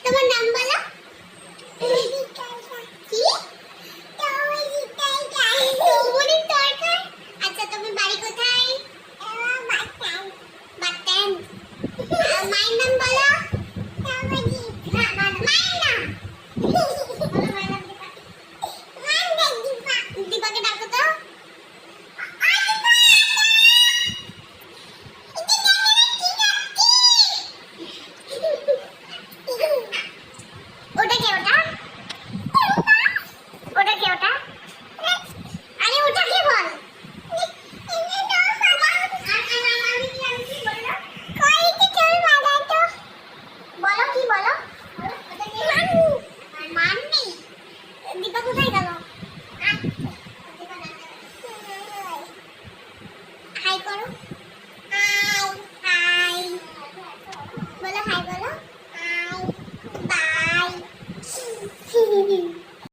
তোমার নাম বলো। কি? তরমুজের তরকারি। আচ্ছা, তুমি বাড়ি কোথায়? বাটান। মায়ের নাম বলো। মায়ের নাম দীপাকে ডাকো তো। ওটা কে? ওটা কে? আরে ওটা কে বল। বলো কি বলো। মান নেই। দীপা কোথায় গেল? হাই করো। হাই বলো, হাই বলো। বাই।